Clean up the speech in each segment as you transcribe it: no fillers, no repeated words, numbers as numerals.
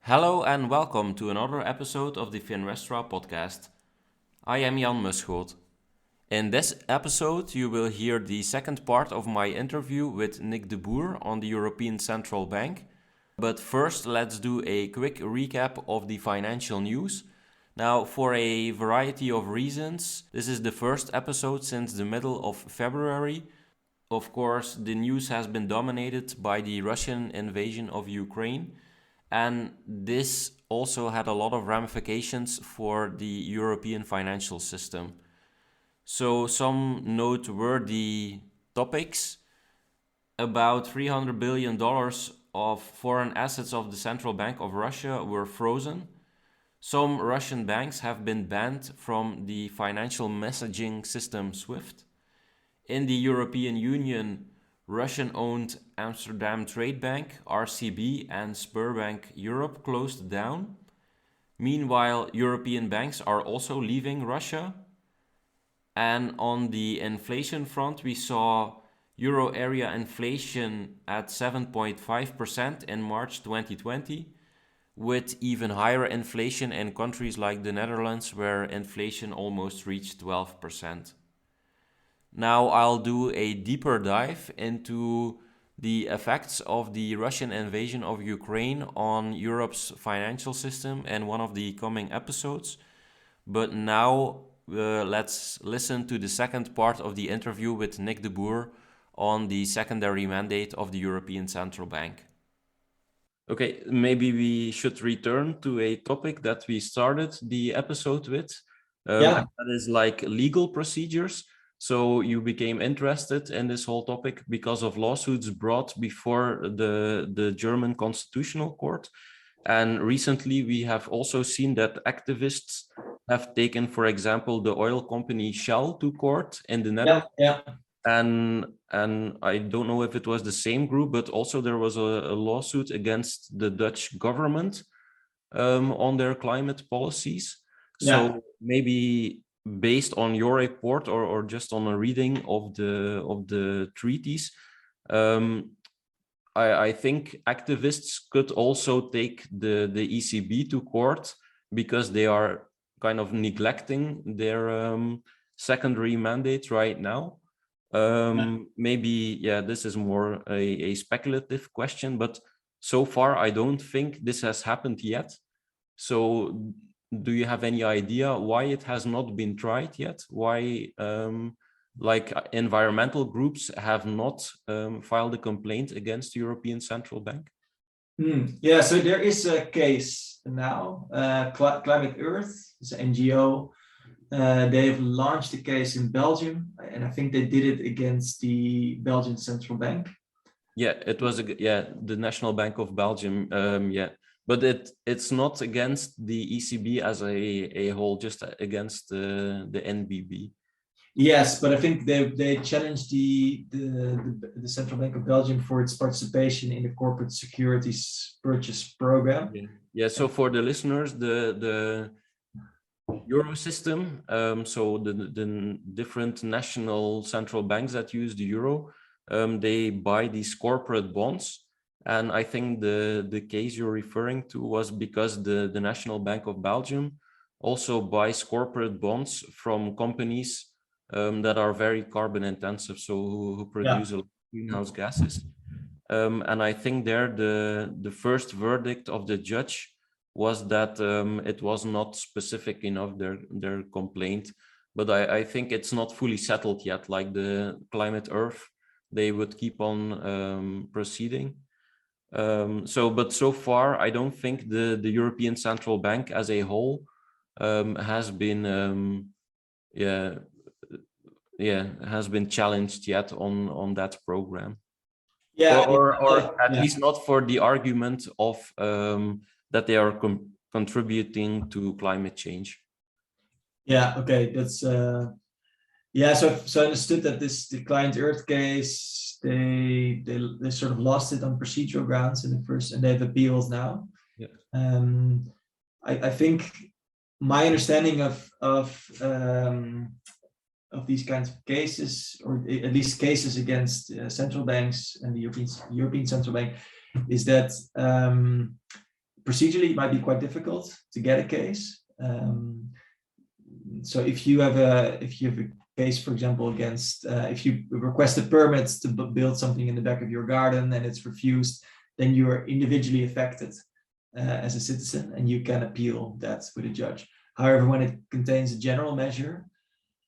Hello and welcome to another episode of the Finrestra podcast. I am Jan Muschoot. In this episode, you will hear the second part of my interview with Nik de Boer on the European Central Bank. But first, let's do a quick recap of the financial news. Now, for a variety of reasons, this is the first episode since the middle of February. Of course, the news has been dominated by the Russian invasion of Ukraine. And this also had a lot of ramifications for the European financial system. So some noteworthy topics: about $300 billion of foreign assets of the Central Bank of Russia were frozen. Some Russian banks have been banned from the financial messaging system SWIFT. In the European Union, Russian-owned Amsterdam Trade Bank, RCB, and Sberbank Europe closed down. Meanwhile, European banks are also leaving Russia. And on the inflation front, we saw Euro area inflation at 7.5% in March 2020, with even higher inflation in countries like the Netherlands, where inflation almost reached 12%. Now I'll do a deeper dive into the effects of the Russian invasion of Ukraine on Europe's financial system in one of the coming episodes. But now let's listen to the second part of the interview with Nik de Boer on the secondary mandate of the European Central Bank. Okay, maybe we should return to a topic that we started the episode with. That is like legal procedures. So you became interested in this whole topic because of lawsuits brought before the German Constitutional Court. And recently we have also seen that activists have taken, for example, the oil company Shell to court in the Netherlands. And I don't know if it was the same group, but also there was a lawsuit against the Dutch government on their climate policies. So maybe based on your report or just on a reading of the treaties, I think activists could also take the ECB to court because they are kind of neglecting their secondary mandate right now. Maybe, this is more a speculative question, but so far I don't think this has happened yet. So do you have any idea why it has not been tried yet? Why environmental groups have not filed a complaint against the European Central Bank? So there is a case now. Climate Earth is an NGO. They've launched a case in Belgium, and I think they did it against the Belgian Central Bank. Yeah, it was the National Bank of Belgium. But it's not against the ECB as a whole, just against the NBB. Yes, but I think they challenged the Central Bank of Belgium for its participation in the corporate securities purchase program. Yeah. So for the listeners, the Euro system, so the different national central banks that use the euro, they buy these corporate bonds. And I think the case you're referring to was because the National Bank of Belgium also buys corporate bonds from companies that are very carbon intensive, so who produce a lot of greenhouse gases. And I think there the first verdict of the judge was that it was not specific enough, their complaint. But I think it's not fully settled yet, like the Climate Earth, they would keep on proceeding. But so far, I don't think the European Central Bank as a whole has been has been challenged yet on that program. Or at least not for the argument of that they are contributing to climate change. Yeah. Okay. That's So I understood that the Climate Earth case, they sort of lost it on procedural grounds in the first, and they've appealed now. I think my understanding of these kinds of cases, or at least cases against central banks and the European Central Bank, is that procedurally, it might be quite difficult to get a case. So if you have a case, for example, against if you request a permit to build something in the back of your garden and it's refused, then you are individually affected as a citizen, and you can appeal that with a judge. However, when it contains a general measure,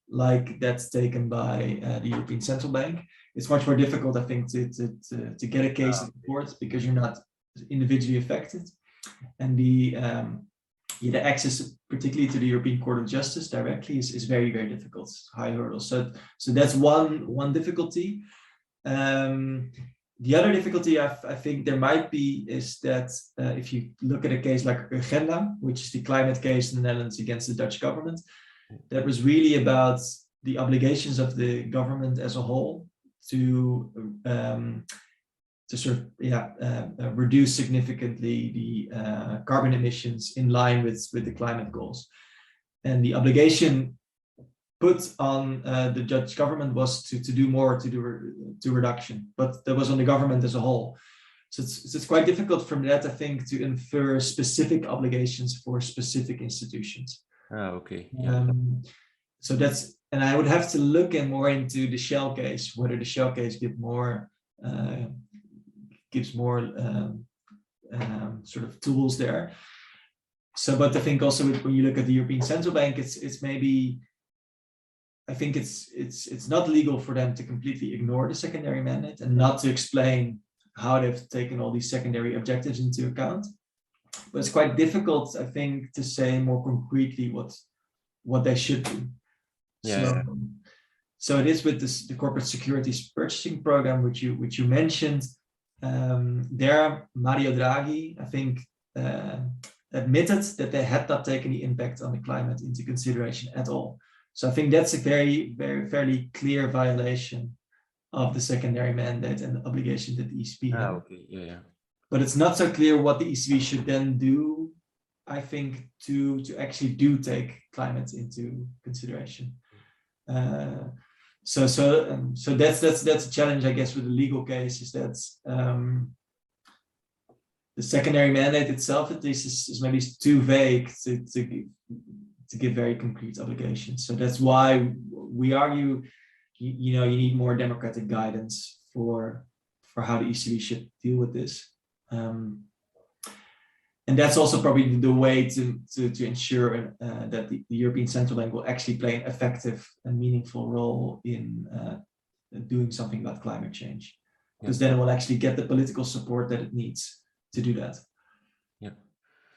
like that's taken by the European Central Bank, it's much more difficult, I think, to get a case in court because you're not individually affected, and the access, particularly to the European Court of Justice directly, is very, very difficult. It's high hurdle. So that's one difficulty. The other difficulty I think there might be is that if you look at a case like Urgenda, which is the climate case in the Netherlands against the Dutch government, that was really about the obligations of the government as a whole to sort of reduce significantly the carbon emissions in line with the climate goals. And the obligation put on the Dutch government was to do more to reduction, but that was on the government as a whole. So it's quite difficult from that, I think, to infer specific obligations for specific institutions. Okay. Yeah. So that's, and I would have to look more into the Shell case, whether the Shell case gives more sort of tools there. So, but I think also when you look at the European Central Bank, it's maybe, I think it's not legal for them to completely ignore the secondary mandate and not to explain how they've taken all these secondary objectives into account. But it's quite difficult, I think, to say more concretely what they should do. Yeah. So it is with the corporate securities purchasing program, which you mentioned. There, Mario Draghi, I think, admitted that they had not taken the impact on the climate into consideration at all. So I think that's a fairly clear violation of the secondary mandate and the obligation that the ECB had. Okay. Yeah. But it's not so clear what the ECB should then do, I think, to actually do take climate into consideration. So that's a challenge, I guess, with the legal case, is that the secondary mandate itself, at least, is maybe too vague to give very concrete obligations. So that's why we argue, you need more democratic guidance for how the ECB should deal with this. And that's also probably the way to ensure that the European Central Bank will actually play an effective and meaningful role in doing something about climate change, because then it will actually get the political support that it needs to do that. Yeah.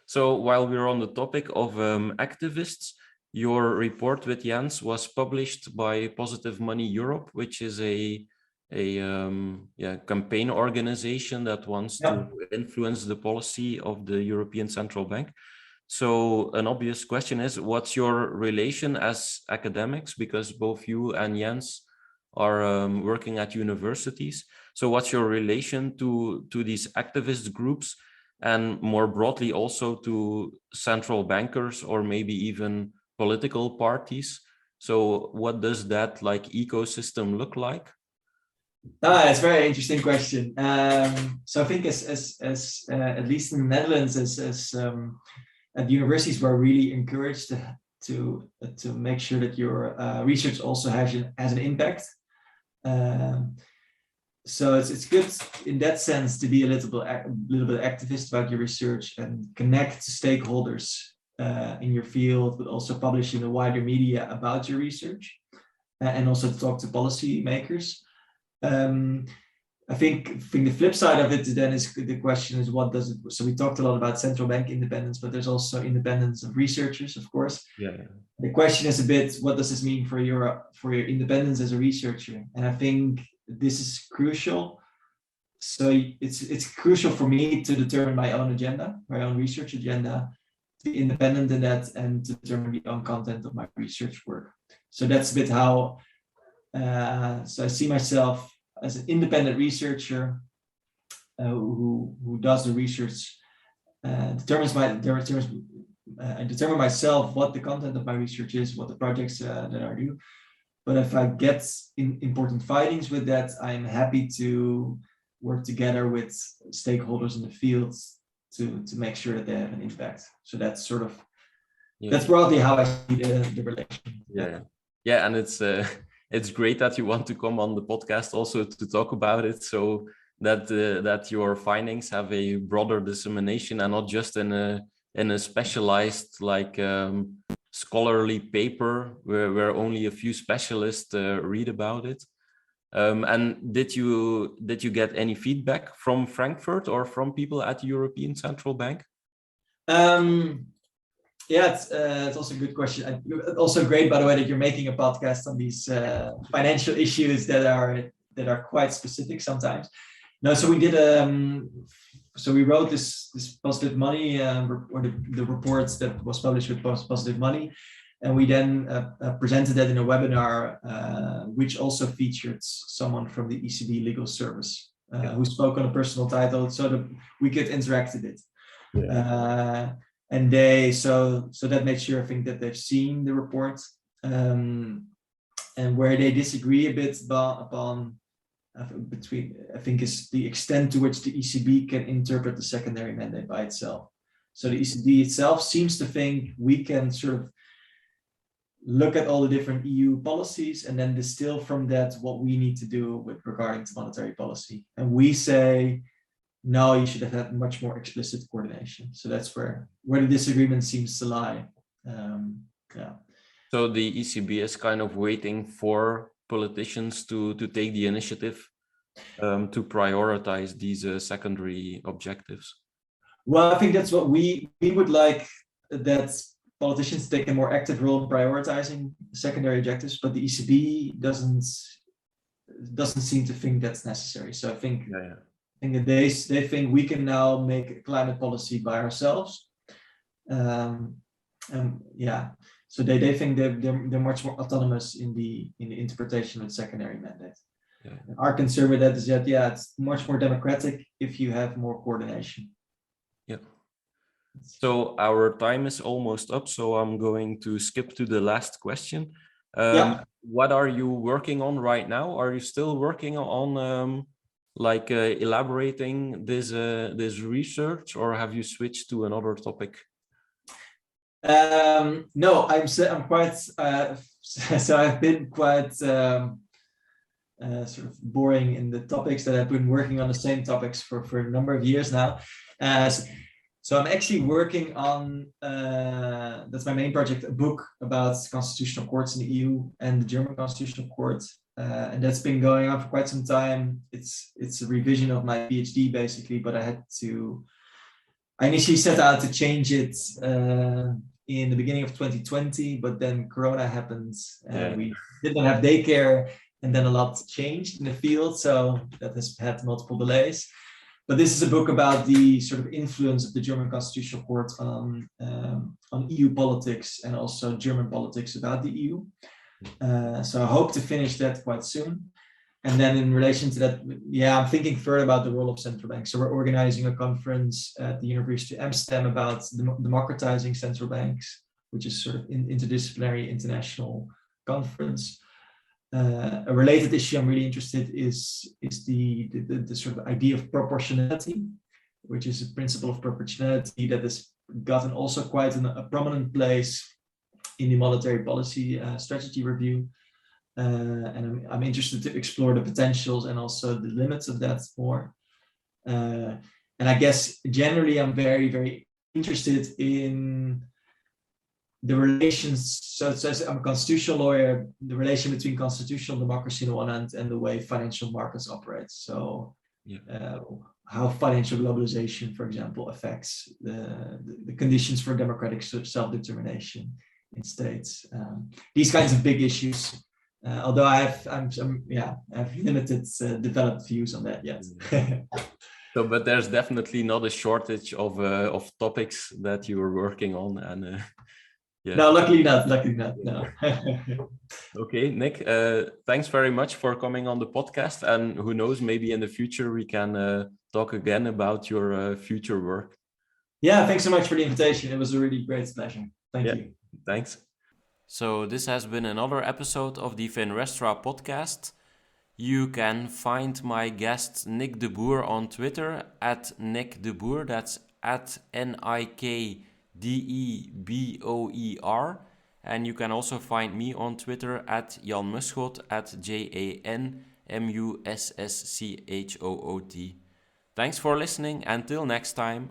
So while we're on the topic of activists, your report with Jens was published by Positive Money Europe, which is a campaign organization that wants to influence the policy of the European Central Bank. So an obvious question is, what's your relation as academics? Because both you and Jens are working at universities. So what's your relation to these activist groups, and more broadly also to central bankers or maybe even political parties? So what does that ecosystem look like? It's a very interesting question. So I think as at least in the Netherlands, as at universities, we're really encouraged to make sure that your research also has an impact. So it's good in that sense to be a little bit activist about your research and connect to stakeholders in your field, but also publish in the wider media about your research, and also to talk to policy makers. I think the flip side of it then is the question is, what does it, so we talked a lot about central bank independence, but there's also independence of researchers, of course. The question is a bit, what does this mean for your independence as a researcher? And I think this is crucial. So it's crucial for me to determine my own agenda, my own research agenda, to be independent in that, and to determine the own content of my research work. So that's a bit how so I see myself as an independent researcher who does the research, I determine myself what the content of my research is, what the projects that I do. But if I get important findings with that, I'm happy to work together with stakeholders in the field to make sure that they have an impact. So that's sort of Yeah. that's broadly how I see the relation. Yeah, and it's great that you want to come on the podcast also to talk about it, so that your findings have a broader dissemination and not just in a specialized scholarly paper where only a few specialists read about it. And did you get any feedback from Frankfurt or from people at the European Central Bank? Yeah, it's also a good question. Also great, by the way, that you're making a podcast on these financial issues that are quite specific sometimes. No, so we did so we wrote this Positive Money or the reports that was published with Positive Money, and we then presented that in a webinar, which also featured someone from the ECB legal service who spoke on a personal title, so that we could interact with it. Yeah. And so that made sure, I think, that they've seen the report, and where they disagree a bit between, I think, is the extent to which the ECB can interpret the secondary mandate by itself. So the ECB itself seems to think we can sort of look at all the different EU policies and then distill from that what we need to do with regarding to monetary policy. And we say, no, you should have had much more explicit coordination. So that's where the disagreement seems to lie. So the ECB is kind of waiting for politicians to take the initiative to prioritize these secondary objectives. Well, I think that's what we would like, that politicians take a more active role in prioritizing secondary objectives, but the ECB doesn't seem to think that's necessary. So I think. I think that they think we can now make climate policy by ourselves, and so they think they're much more autonomous in the interpretation of the secondary mandate. Our concern with that is that it's much more democratic if you have more coordination. Yeah. So our time is almost up, so I'm going to skip to the last question. What are you working on right now? Are you still working on elaborating this research, or have you switched to another topic? No, I'm quite so I've been quite sort of boring in the topics that I've been working on, the same topics for a number of years now. So I'm actually working on that's my main project, a book about constitutional courts in the EU and the German Constitutional Court. And that's been going on for quite some time. It's a revision of my PhD basically, but I initially set out to change it in the beginning of 2020, but then Corona happened and we didn't have daycare, and then a lot changed in the field. So that has had multiple delays. But this is a book about the sort of influence of the German Constitutional Court on EU politics and also German politics about the EU. So I hope to finish that quite soon. And then in relation to that, I'm thinking further about the role of central banks. So we're organizing a conference at the University of Amsterdam about democratizing central banks, which is sort of an interdisciplinary international conference. A related issue I'm really interested is the sort of idea of proportionality, which is a principle of proportionality that has gotten also quite a prominent place in the monetary policy strategy review, and I'm interested to explore the potentials and also the limits of that more. And I guess generally I'm very, very interested in the relations. So I'm a constitutional lawyer, the relation between constitutional democracy on the one hand and the way financial markets operate. So how financial globalization, for example, affects the conditions for democratic self-determination in states. These kinds of big issues. Although I have limited developed views on that yet. So, but there's definitely not a shortage of topics that you are working on, and no, luckily not. No. Okay, Nik, thanks very much for coming on the podcast, and who knows, maybe in the future we can talk again about your future work. Yeah, thanks so much for the invitation. It was a really great pleasure. Thank you. Thanks. So this has been another episode of the Finrestra podcast. You can find my guest Nik de Boer on Twitter at Nik de Boer. That's at NIKDEBOER. And you can also find me on Twitter at Jan Muschot at JANMUSSCHOOT. Thanks for listening. Until next time.